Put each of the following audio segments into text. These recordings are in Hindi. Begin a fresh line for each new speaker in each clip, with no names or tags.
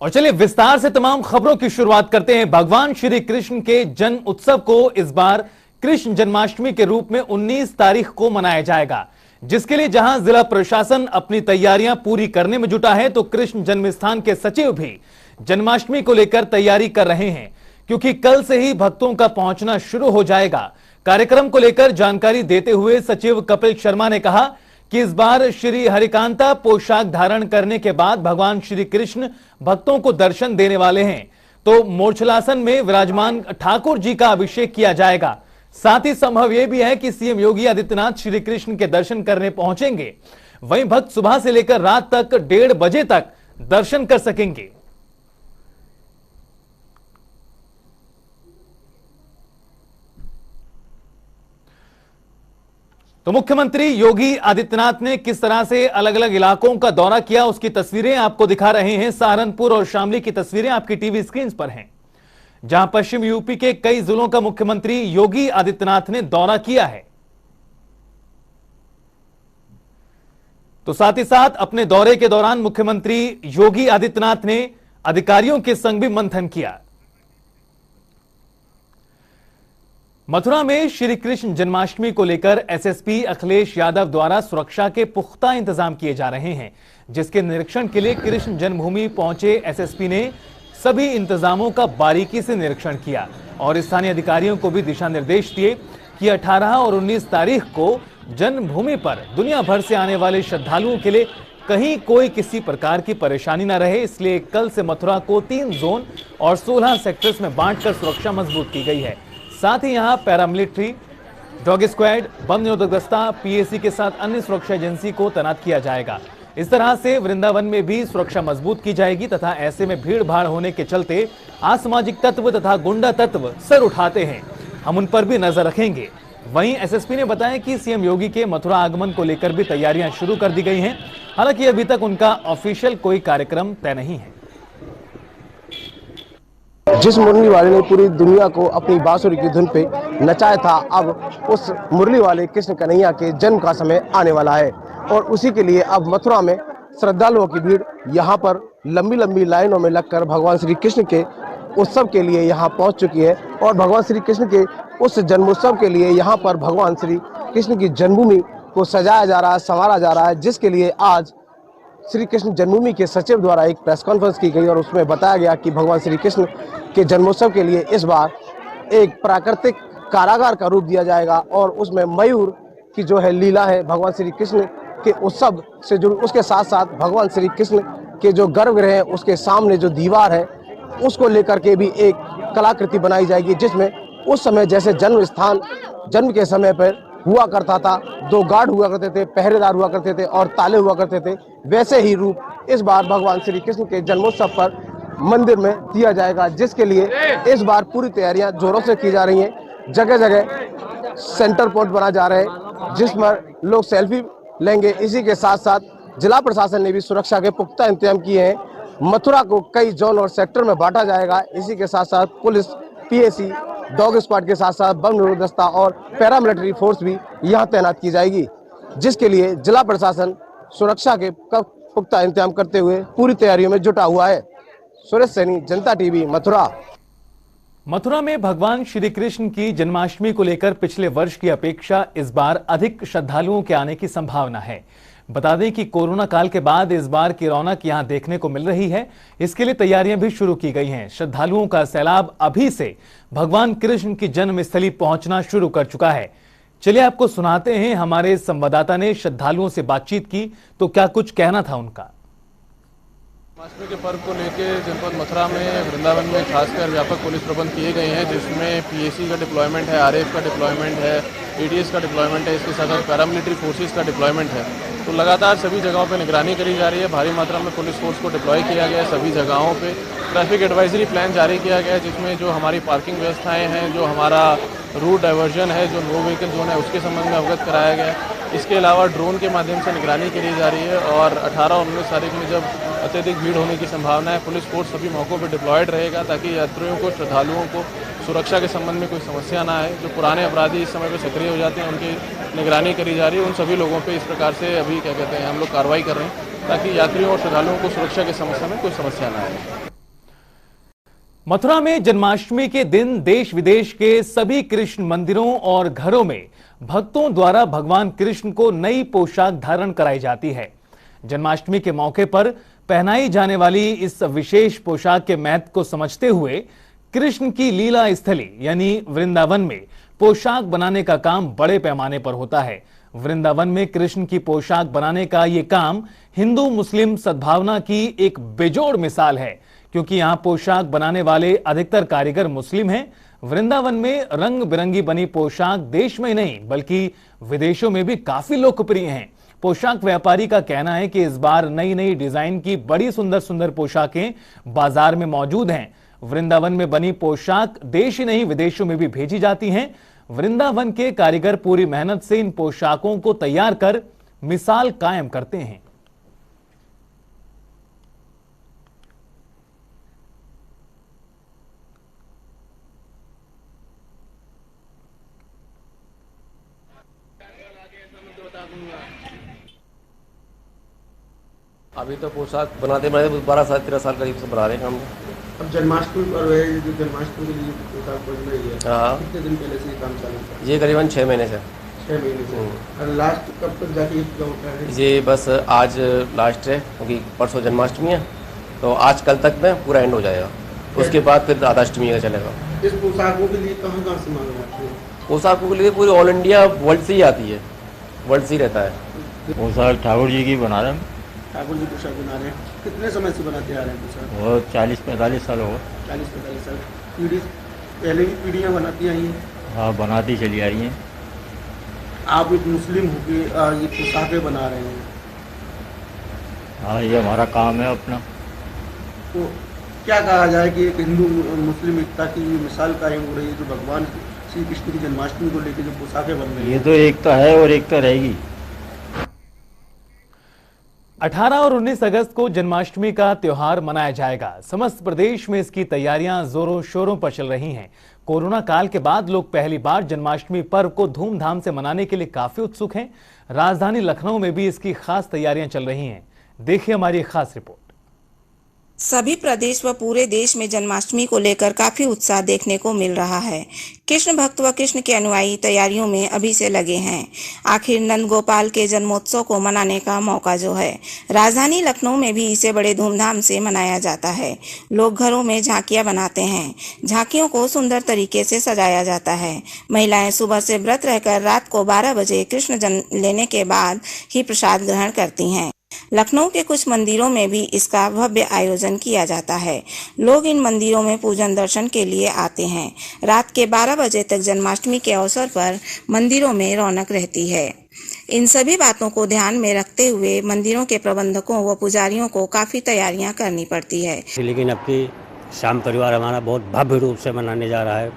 और चलिए विस्तार से तमाम खबरों की शुरुआत करते हैं। भगवान श्री कृष्ण के जन्म उत्सव को इस बार कृष्ण जन्माष्टमी के रूप में 19 तारीख को मनाया जाएगा, जिसके लिए जहां जिला प्रशासन अपनी तैयारियां पूरी करने में जुटा है, तो कृष्ण जन्म स्थान के सचिव भी जन्माष्टमी को लेकर तैयारी कर रहे हैं, क्योंकि कल से ही भक्तों का पहुंचना शुरू हो जाएगा। कार्यक्रम को लेकर जानकारी देते हुए सचिव कपिल शर्मा ने कहा कि इस बार श्री हरिकांता पोशाक धारण करने के बाद भगवान श्री कृष्ण भक्तों को दर्शन देने वाले हैं, तो मूर्छलासन में विराजमान ठाकुर जी का अभिषेक किया जाएगा। साथ ही संभव यह भी है कि सीएम योगी आदित्यनाथ श्री कृष्ण के दर्शन करने पहुंचेंगे। वहीं भक्त सुबह से लेकर रात तक 1:30 बजे तक दर्शन कर सकेंगे। तो मुख्यमंत्री योगी आदित्यनाथ ने किस तरह से अलग अलग इलाकों का दौरा किया, उसकी तस्वीरें आपको दिखा रहे हैं। सहारनपुर और शामली की तस्वीरें आपकी टीवी स्क्रीन पर हैं, जहां पश्चिम यूपी के कई जिलों का मुख्यमंत्री योगी आदित्यनाथ ने दौरा किया है। तो साथ ही साथ अपने दौरे के दौरान मुख्यमंत्री योगी आदित्यनाथ ने अधिकारियों के संग भी मंथन किया। मथुरा में श्री कृष्ण जन्माष्टमी को लेकर एसएसपी अखिलेश यादव द्वारा सुरक्षा के पुख्ता इंतजाम किए जा रहे हैं, जिसके निरीक्षण के लिए कृष्ण जन्मभूमि पहुंचे एसएसपी ने सभी इंतजामों का बारीकी से निरीक्षण किया और स्थानीय अधिकारियों को भी दिशा निर्देश दिए कि 18 और 19 तारीख को जन्मभूमि पर दुनिया भर से आने वाले श्रद्धालुओं के लिए कहीं कोई किसी प्रकार की परेशानी न रहे। इसलिए कल से मथुरा को 3 जोन और 16 सेक्टर्स में बांटकर सुरक्षा मजबूत की गई है। साथ ही यहां पैरामिलिट्री, डॉग स्क्वाड, बम निरोधक दस्ता, पीएसी के साथ अन्य सुरक्षा एजेंसी को तैनात किया जाएगा। इस तरह से वृंदावन में भी सुरक्षा मजबूत की जाएगी तथा ऐसे में भीड़ भाड़ होने के चलते असामाजिक तत्व तथा गुंडा तत्व सर उठाते हैं, हम उन पर भी नजर रखेंगे। वहीं एसएसपी ने बताया कि सीएम योगी के मथुरा आगमन को लेकर भी तैयारियां शुरू कर दी गई हैं। हालांकि अभी तक उनका ऑफिशियल कोई कार्यक्रम तय नहीं है।
जिस मुरली वाले ने पूरी दुनिया को अपनी बांसुरी की धुन पे नचाया था, अब उस मुरली वाले कृष्ण कन्हैया के जन्म का समय आने वाला है और उसी के लिए अब मथुरा में श्रद्धालुओं की भीड़ यहाँ पर लंबी लंबी लाइनों में लगकर भगवान श्री कृष्ण के उत्सव के लिए यहाँ पहुँच चुकी है और भगवान श्री कृष्ण के उस जन्मोत्सव के लिए यहाँ पर भगवान श्री कृष्ण की जन्मभूमि को सजाया जा रहा है, संवारा जा रहा है, जिसके लिए आज श्री कृष्ण जन्मभूमि के सचिव द्वारा एक प्रेस कॉन्फ्रेंस की गई और उसमें बताया गया कि भगवान श्री कृष्ण के जन्मोत्सव के लिए इस बार एक प्राकृतिक कारागार का रूप दिया जाएगा और उसमें मयूर की जो है लीला है भगवान श्री कृष्ण के उत्सव से जुड़ी, उसके साथ साथ भगवान श्री कृष्ण के जो गर्भगृह है उसके सामने जो दीवार है उसको लेकर के भी एक कलाकृति बनाई जाएगी, जिसमें उस समय जैसे जन्म के समय पर हुआ करता था, 2 गार्ड हुआ करते थे, पहरेदार हुआ करते थे और ताले हुआ करते थे, वैसे ही रूप इस बार भगवान श्री कृष्ण के जन्मोत्सव पर मंदिर में दिया जाएगा, जिसके लिए इस बार पूरी तैयारियां जोरों से की जा रही हैं। जगह जगह सेंटर पॉइंट बना जा रहे हैं जिस पर लोग सेल्फी लेंगे। इसी के साथ साथ जिला प्रशासन ने भी सुरक्षा के पुख्ता इंतजाम किए हैं। मथुरा को कई जोन और सेक्टर में बांटा जाएगा। इसी के साथ साथ पुलिस, पीएसी, डॉग स्क्वाड के साथ साथ बम निरोधक दस्ता और पैरामिलिट्री फोर्स भी यहाँ तैनात की जाएगी, जिसके लिए जिला प्रशासन सुरक्षा के पुख्ता इंतजाम करते हुए पूरी तैयारियों में जुटा हुआ है। सुरेश सैनी, जनता टीवी, मथुरा।
मथुरा में भगवान श्री कृष्ण की जन्माष्टमी को लेकर पिछले वर्ष की अपेक्षा इस बार अधिक श्रद्धालुओं के आने की संभावना है। बता दें कि कोरोना काल के बाद इस बार की रौनक यहां देखने को मिल रही है। इसके लिए तैयारियां भी शुरू की गई हैं। श्रद्धालुओं का सैलाब अभी से भगवान कृष्ण की जन्मस्थली पहुंचना शुरू कर चुका है। चलिए आपको सुनाते हैं, हमारे संवाददाता ने श्रद्धालुओं से बातचीत की तो क्या कुछ कहना था उनका।
जन्माष्टमी के पर्व को लेकर जनपद मथुरा में, वृंदावन में खासकर व्यापक पुलिस प्रबंध किए गए हैं, जिसमें पीएसी का डिप्लॉयमेंट है, आरएएफ का डिप्लॉयमेंट है, एडीएस का डिप्लॉयमेंट है, इसके साथ साथ पैरामिलिट्री फोर्सेस का डिप्लॉयमेंट है। तो लगातार सभी जगहों पर निगरानी करी जा रही है। भारी मात्रा में पुलिस फोर्स को डिप्लॉय किया गया है सभी जगहों पर। ट्रैफिक एडवाइजरी प्लान जारी किया गया है, जिसमें जो हमारी पार्किंग व्यवस्थाएँ हैं, जो हमारा रूट डाइवर्जन है, जो नो व्हीकल जोन है, उसके संबंध में अवगत कराया गया है। इसके अलावा ड्रोन के माध्यम से निगरानी करी जा रही है और 18 और 19 तारीख में जब अत्यधिक भीड़ होने की संभावना है, पुलिस फोर्स सभी मौकों पर डिप्लॉयड रहेगा ताकि यात्रियों को, श्रद्धालुओं को सुरक्षा के संबंध में कोई समस्या ना आए। जो पुराने अपराधी इस समय पर सक्रिय हो जाते हैं, उनकी निगरानी करी जा रही है। उन सभी लोगों पे इस प्रकार से अभी क्या कहते हैं हम लोग कार्रवाई कर रहे हैं। ताकि यात्रियों और श्रद्धालुओं को सुरक्षा की समस्या में कोई समस्या ना आए।
मथुरा में जन्माष्टमी के दिन देश विदेश के सभी कृष्ण मंदिरों और घरों में भक्तों द्वारा भगवान कृष्ण को नई पोशाक धारण कराई जाती है। जन्माष्टमी के मौके पर पहनाई जाने वाली इस विशेष पोशाक के महत्व को समझते हुए कृष्ण की लीला स्थली यानी वृंदावन में पोशाक बनाने का काम बड़े पैमाने पर होता है। वृंदावन में कृष्ण की पोशाक बनाने का यह काम हिंदू मुस्लिम सद्भावना की एक बेजोड़ मिसाल है, क्योंकि यहां पोशाक बनाने वाले अधिकतर कारीगर मुस्लिम हैं। वृंदावन में रंग बिरंगी बनी पोशाक देश में नहीं बल्कि विदेशों में भी काफी लोकप्रिय हैं। पोशाक व्यापारी का कहना है कि इस बार नई नई डिजाइन की बड़ी सुंदर सुंदर पोशाकें बाजार में मौजूद हैं। वृंदावन में बनी पोशाक देश ही नहीं विदेशों में भी भेजी जाती हैं। वृंदावन के कारीगर पूरी मेहनत से इन पोशाकों को तैयार कर मिसाल कायम करते हैं।
अभी तो पोशाक बनाते 12 साल 13 साल करीब से बना रहे हैं हम।
अब जन्माष्टमी पर है, जो जन्माष्टमी के लिए पोशाक बन रही है,
हाँ,
कितने दिन पहले से ये काम चालू था?
ये करीबन 6 महीने से।
6 महीने से। और लास्ट कब तक जाके ये पूरा होता है?
ये बस आज लास्ट है, क्योंकि परसों जन्माष्टमी है, तो आज कल तक में पूरा एंड हो जाएगा। उसके बाद फिर राधाष्टमी का चलेगा।
इस पोशाकों के लिए कहाँ कहाँ से मांग आती है?
पोशाकों के लिए पूरी ऑल इंडिया वर्ल्ड से ही आती है, वर्ल्ड से ही रहता है।
पोशाक ठाकुर जी की बना रहे हैं।
ठाकुर जी पोशाक बना रहे हैं। कितने समय से बनाते आ रहे हैं पोशाक?
वो 40-45 साल हो।
40-45 साल। पीढ़ी पहले भी पीढ़ियाँ बनाती आई हैं।
हाँ, बनाती चली आ रही हैं।
आप एक मुस्लिम होके ये पोशाकें बना रहे हैं,
हाँ, ये हमारा काम है अपना।
तो क्या कहा जाए कि एक हिंदू मुस्लिम एकता की मिसाल कायम हो रही है, जो भगवान श्री कृष्ण की जन्माष्टमी को लेकर जो पोशाकें बन रही
ये
हैं।
तो एकता है और एकता रहेगी।
18 और 19 अगस्त को जन्माष्टमी का त्योहार मनाया जाएगा। समस्त प्रदेश में इसकी तैयारियां जोरों शोरों पर चल रही हैं। कोरोना काल के बाद लोग पहली बार जन्माष्टमी पर्व को धूमधाम से मनाने के लिए काफी उत्सुक हैं। राजधानी लखनऊ में भी इसकी खास तैयारियां चल रही हैं। देखिए हमारी खास रिपोर्ट।
सभी प्रदेश व पूरे देश में जन्माष्टमी को लेकर काफी उत्साह देखने को मिल रहा है। कृष्ण भक्त व कृष्ण के अनुयायी तैयारियों में अभी से लगे हैं। आखिर नंद गोपाल के जन्मोत्सव को मनाने का मौका जो है, राजधानी लखनऊ में भी इसे बड़े धूमधाम से मनाया जाता है। लोग घरों में झांकियां बनाते हैं। झांकियों को सुंदर तरीके से सजाया जाता है। महिलाएं सुबह से व्रत रहकर रात को 12 बजे कृष्ण जन्म लेने के बाद ही प्रसाद ग्रहण करती हैं। लखनऊ के कुछ मंदिरों में भी इसका भव्य आयोजन किया जाता है। लोग इन मंदिरों में पूजन दर्शन के लिए आते हैं। रात के 12 बजे तक जन्माष्टमी के अवसर पर मंदिरों में रौनक रहती है। इन सभी बातों को ध्यान में रखते हुए मंदिरों के प्रबंधकों व पुजारियों को काफी तैयारियां करनी पड़ती है।
लेकिन अब की शाम परिवार हमारा बहुत भव्य रूप से मनाने जा रहा है।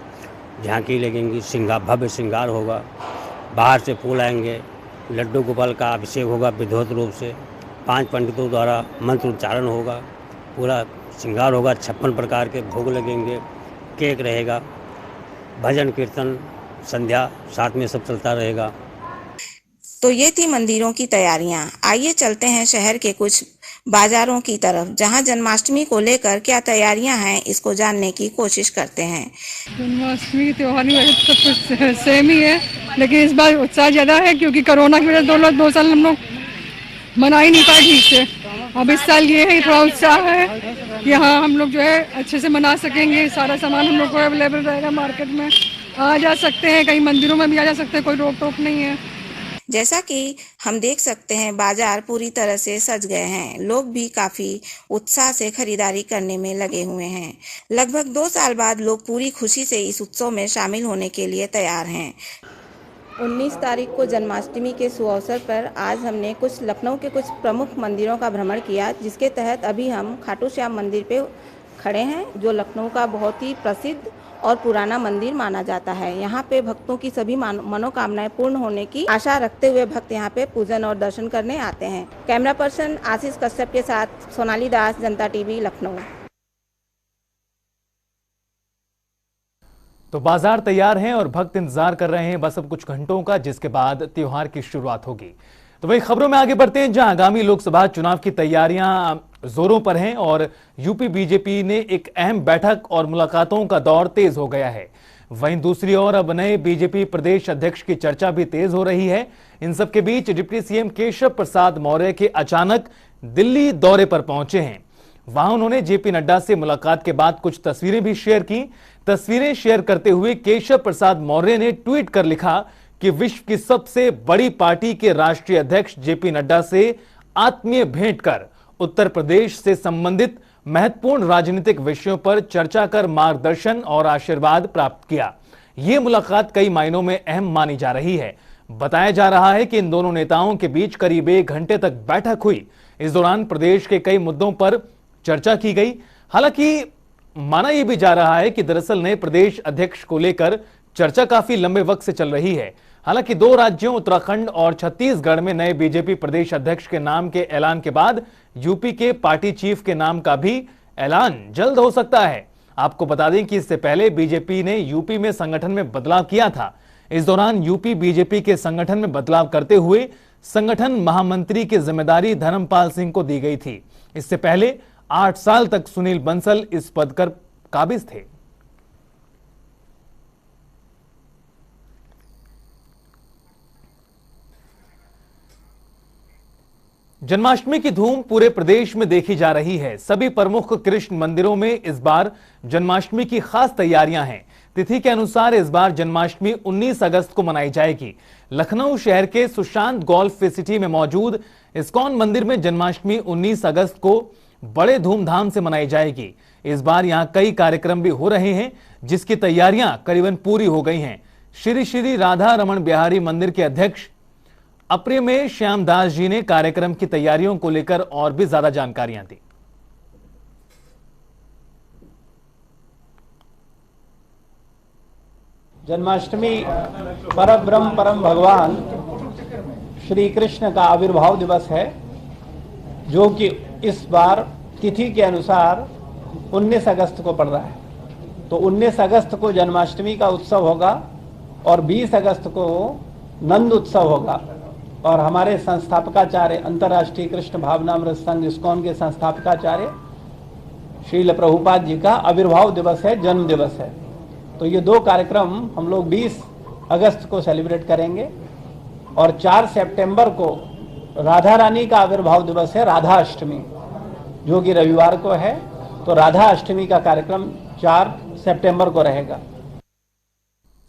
झांकी लगेंगी, भव्य श्रृंगार होगा, बाहर से फूल आएंगे, लड्डू गोपाल का अभिषेक होगा विधिवत रूप से, 5 पंडितों द्वारा मंत्र उच्चारण होगा, पूरा श्रृंगार होगा, 56 प्रकार के भोग लगेंगे, केक रहेगा, भजन कीर्तन संध्या साथ में सब चलता रहेगा।
तो ये थी मंदिरों की तैयारियां। आइए चलते हैं शहर के कुछ बाजारों की तरफ, जहां जन्माष्टमी को लेकर क्या तैयारियां हैं इसको जानने की कोशिश करते हैं।
जन्माष्टमी के त्योहार में सब कुछ सेम ही है, लेकिन इस बार उत्साह ज़्यादा है क्योंकि कोरोना की वजह से 2 साल हम लोग मना ही नहीं पाए ठीक से। अब इस साल ये है थोड़ा उत्साह है कि हाँ हम लोग जो है अच्छे से मना सकेंगे। सारा सामान हम लोग को अवेलेबल रहेगा, मार्केट में आ जा सकते हैं, कई मंदिरों में भी आ जा सकते हैं, कोई रोक टोक नहीं है।
जैसा कि हम देख सकते हैं बाजार पूरी तरह से सज गए हैं। लोग भी काफी उत्साह से खरीदारी करने में लगे हुए हैं। लगभग 2 साल बाद लोग पूरी खुशी से इस उत्सव में शामिल होने के लिए तैयार हैं। 19 तारीख को जन्माष्टमी के सुअवसर पर आज हमने कुछ लखनऊ के कुछ प्रमुख मंदिरों का भ्रमण किया, जिसके तहत अभी हम खाटू श्याम मंदिर पे खड़े हैं, जो लखनऊ का बहुत ही प्रसिद्ध और पुराना मंदिर माना जाता है। यहाँ पे भक्तों की सभी मनोकामनाएं पूर्ण होने की आशा रखते हुए भक्त यहाँ पे पूजन और दर्शन करने आते हैं। कैमरा पर्सन आशीष कश्यप के साथ सोनाली दास, जनता टीवी, लखनऊ।
तो बाजार तैयार हैं और भक्त इंतजार कर रहे हैं बस अब कुछ घंटों का, जिसके बाद त्योहार की शुरुआत होगी। तो वही खबरों में आगे बढ़ते हैं, जहां आगामी लोकसभा चुनाव की तैयारियां जोरों पर हैं और यूपी बीजेपी ने एक अहम बैठक और मुलाकातों का दौर तेज हो गया है। वहीं दूसरी ओर अब नए बीजेपी प्रदेश अध्यक्ष की चर्चा भी तेज हो रही है। इन सबके बीच डिप्टी सीएम केशव प्रसाद मौर्य के अचानक दिल्ली दौरे पर पहुंचे हैं। वहां उन्होंने जेपी नड्डा से मुलाकात के बाद कुछ तस्वीरें भी शेयर की। तस्वीरें शेयर करते हुए केशव प्रसाद मौर्य ने ट्वीट कर लिखा कि विश्व की सबसे बड़ी पार्टी के राष्ट्रीय अध्यक्ष जेपी नड्डा से आत्मीय भेंट कर उत्तर प्रदेश से संबंधित महत्वपूर्ण राजनीतिक विषयों पर चर्चा कर मार्गदर्शन और आशीर्वाद प्राप्त किया। यह मुलाकात कई मायनों में अहम मानी जा रही है। बताया जा रहा है कि इन दोनों नेताओं के बीच करीब 1 घंटे तक बैठक हुई। इस दौरान प्रदेश के कई मुद्दों पर चर्चा की गई। हालांकि माना यह भी जा रहा है कि दरअसल नए प्रदेश अध्यक्ष को लेकर चर्चा काफी लंबे वक्त से चल रही है। हालांकि 2 राज्यों उत्तराखंड और छत्तीसगढ़ में नए बीजेपी प्रदेश अध्यक्ष के नाम के ऐलान के बाद यूपी के पार्टी चीफ के नाम का भी ऐलान जल्द हो सकता है। आपको बता दें कि इससे पहले बीजेपी ने यूपी में संगठन में बदलाव किया था। इस दौरान यूपी बीजेपी के संगठन में बदलाव करते हुए संगठन महामंत्री की जिम्मेदारी धर्मपाल सिंह को दी गई थी। इससे पहले 8 साल तक सुनील बंसल इस पद पर काबिज थे। जन्माष्टमी की धूम पूरे प्रदेश में देखी जा रही है। सभी प्रमुख कृष्ण मंदिरों में इस बार जन्माष्टमी की खास तैयारियां हैं। तिथि के अनुसार इस बार जन्माष्टमी 19 अगस्त को मनाई जाएगी। लखनऊ शहर के सुशांत गोल्फ सिटी में मौजूद इस्कॉन मंदिर में जन्माष्टमी 19 अगस्त को बड़े धूमधाम से मनाई जाएगी। इस बार यहां कई कार्यक्रम भी हो रहे हैं, जिसकी तैयारियां करीबन पूरी हो गई हैं। श्री श्री राधा रमण बिहारी मंदिर के अध्यक्ष अप्रिय में श्यामदास जी ने कार्यक्रम की तैयारियों को लेकर और भी ज्यादा जानकारियां दी।
जन्माष्टमी परब्रह्म परम भगवान श्री कृष्ण का आविर्भाव दिवस है, जो कि इस बार तिथि के अनुसार 19 अगस्त को पड़ रहा है। तो 19 अगस्त को जन्माष्टमी का उत्सव होगा और 20 अगस्त को नंद उत्सव होगा। और हमारे संस्थापकाचार्य अंतर्राष्ट्रीय कृष्ण भावनामृत संघ इस्कॉन के संस्थापकाचार्य श्रील प्रभुपाद जी का आविर्भाव दिवस है, जन्म दिवस है। तो ये 2 कार्यक्रम हम लोग 20 अगस्त को सेलिब्रेट करेंगे और 4 सितंबर को राधा रानी का आविर्भाव दिवस है, राधा अष्टमी, जो कि रविवार को है। तो राधा अष्टमी का कार्यक्रम 4 सितंबर को रहेगा।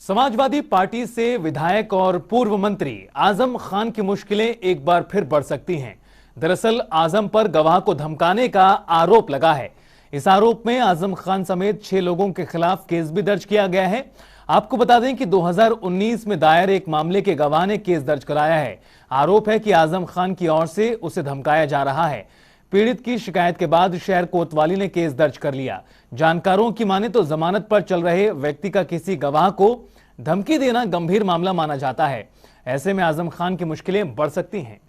समाजवादी पार्टी से विधायक और पूर्व मंत्री आजम खान की मुश्किलें एक बार फिर बढ़ सकती हैं। दरअसल आजम पर गवाह को धमकाने का आरोप लगा है। इस आरोप में आजम खान समेत 6 लोगों के खिलाफ केस भी दर्ज किया गया है। आपको बता दें कि 2019 में दायर एक मामले के गवाह ने केस दर्ज कराया है। आरोप है कि आजम खान की ओर से उसे धमकाया जा रहा है। पीड़ित की शिकायत के बाद शहर कोतवाली ने केस दर्ज कर लिया। जानकारों की माने तो जमानत पर चल रहे व्यक्ति का किसी गवाह को धमकी देना गंभीर मामला माना जाता है। ऐसे में आजम खान की मुश्किलें बढ़ सकती हैं।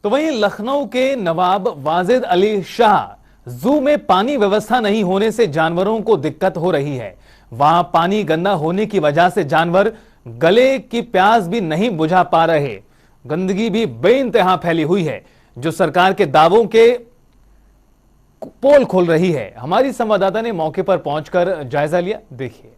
तो वहीं लखनऊ के नवाब वाजिद अली शाह जू में पानी व्यवस्था नहीं होने से जानवरों को दिक्कत हो रही है। वहां पानी गंदा होने की वजह से जानवर गले की प्यास भी नहीं बुझा पा रहे। गंदगी भी बेइंतहा फैली हुई है, जो सरकार के दावों के पोल खोल रही है। हमारी संवाददाता ने मौके पर पहुंचकर जायजा लिया, देखिए।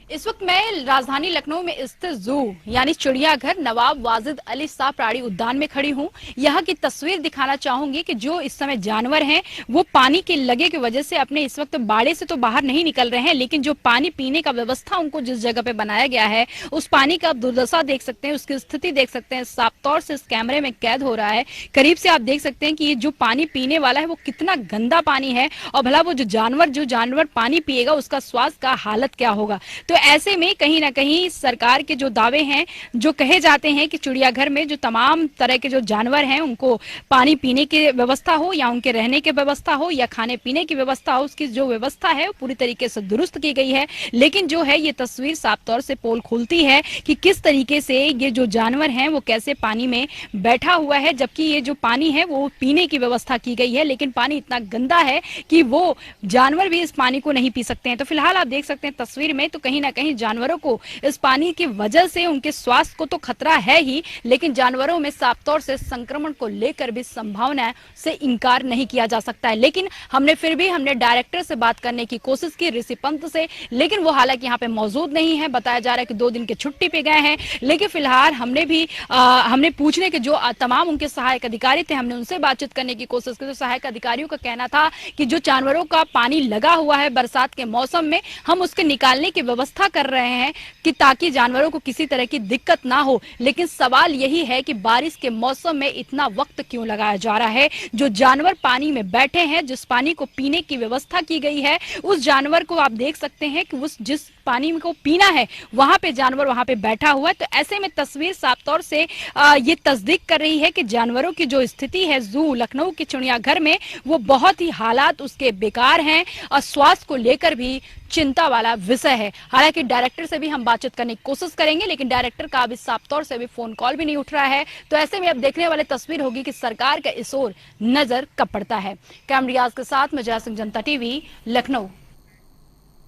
इस वक्त मैं राजधानी लखनऊ में स्थित जू यानी चिड़ियाघर नवाब वाजिद अली शाह प्राणी उद्यान में खड़ी हूं। यहाँ की तस्वीर दिखाना चाहूंगी कि जो इस समय जानवर हैं वो पानी के लगे की वजह से अपने इस वक्त बाड़े से तो बाहर नहीं निकल रहे हैं, लेकिन जो पानी पीने का व्यवस्था उनको जिस जगह पे बनाया गया है उस पानी का आप दुर्दशा देख सकते हैं, उसकी स्थिति देख सकते हैं। साफ तौर से इस कैमरे में कैद हो रहा है। करीब से आप देख सकते हैं कि ये जो पानी पीने वाला है वो कितना गंदा पानी है और भला वो जो जानवर पानी पिएगा उसका स्वास्थ्य का हालत क्या होगा। तो तो ऐसे में कहीं ना कहीं सरकार के जो दावे हैं, जो कहे जाते हैं कि चिड़ियाघर में जो तमाम तरह के जो जानवर हैं उनको पानी पीने की व्यवस्था हो या उनके रहने की व्यवस्था हो या खाने पीने की व्यवस्था हो, उसकी जो व्यवस्था है वो पूरी तरीके से दुरुस्त की गई है। लेकिन जो है ये तस्वीर साफ तौर से पोल खोलती है कि किस तरीके से ये जो जानवर हैं वो कैसे पानी में बैठा हुआ है, जबकि ये जो पानी है वो पीने की व्यवस्था की गई है, लेकिन पानी इतना गंदा है कि वो जानवर भी इस पानी को नहीं पी सकते हैं। तो फिलहाल आप देख सकते हैं तस्वीर में, तो कहीं ना कहीं जानवरों को इस पानी की वजह से उनके स्वास्थ्य को तो खतरा है ही, लेकिन जानवरों में साफ तौर से संक्रमण को लेकर भी संभावना से इनकार नहीं किया जा सकता है। लेकिन हमने डायरेक्टर से बात करने की कोशिश की, ऋषि पंत से, लेकिन वो हालांकि यहाँ पे मौजूद नहीं है। बताया जा रहा है कि 2 दिन की छुट्टी पे गए हैं। लेकिन फिलहाल हमने पूछने के जो तमाम उनके सहायक अधिकारी थे, हमने उनसे बातचीत करने की कोशिश की। तो सहायक अधिकारियों का कहना था कि जो जानवरों का पानी लगा हुआ है बरसात के मौसम में, हम उसके निकालने की व्यवस्था कर रहे हैं कि ताकि जानवरों को किसी तरह की दिक्कत ना हो। लेकिन सवाल यही है कि बारिश के मौसम में इतना वक्त क्यों लगाया जा रहा है? जो जानवर पानी में बैठे हैं, जिस पानी को पीने की व्यवस्था की गई है, उस जानवर को आप देख सकते हैं कि उस जिस पानी को पीना है वहां पे जानवर वहां पे बैठा हुआ है। तो ऐसे में तस्वीर साफ तौर से ये तस्दीक कर रही है कि जानवरों की जो स्थिति है जू लखनऊ के चिड़ियाघर में, वो बहुत ही हालात उसके बेकार हैं और स्वास्थ्य को लेकर भी चिंता वाला विषय है। हालांकि डायरेक्टर से भी हम बातचीत करने की कोशिश करेंगे, लेकिन डायरेक्टर का अभी साफ तौर से भी फोन कॉल भी नहीं उठ रहा है। तो ऐसे में अब देखने वाली तस्वीर होगी कि सरकार का इस ओर नजर कब पड़ता है। कैमरियाज के साथ मैं जय सिंह, जनता टीवी, लखनऊ।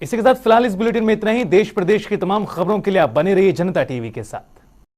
इसी के साथ फिलहाल इस बुलेटिन में इतना ही। देश प्रदेश की तमाम खबरों के लिए आप बने रहिए जनता टीवी के साथ।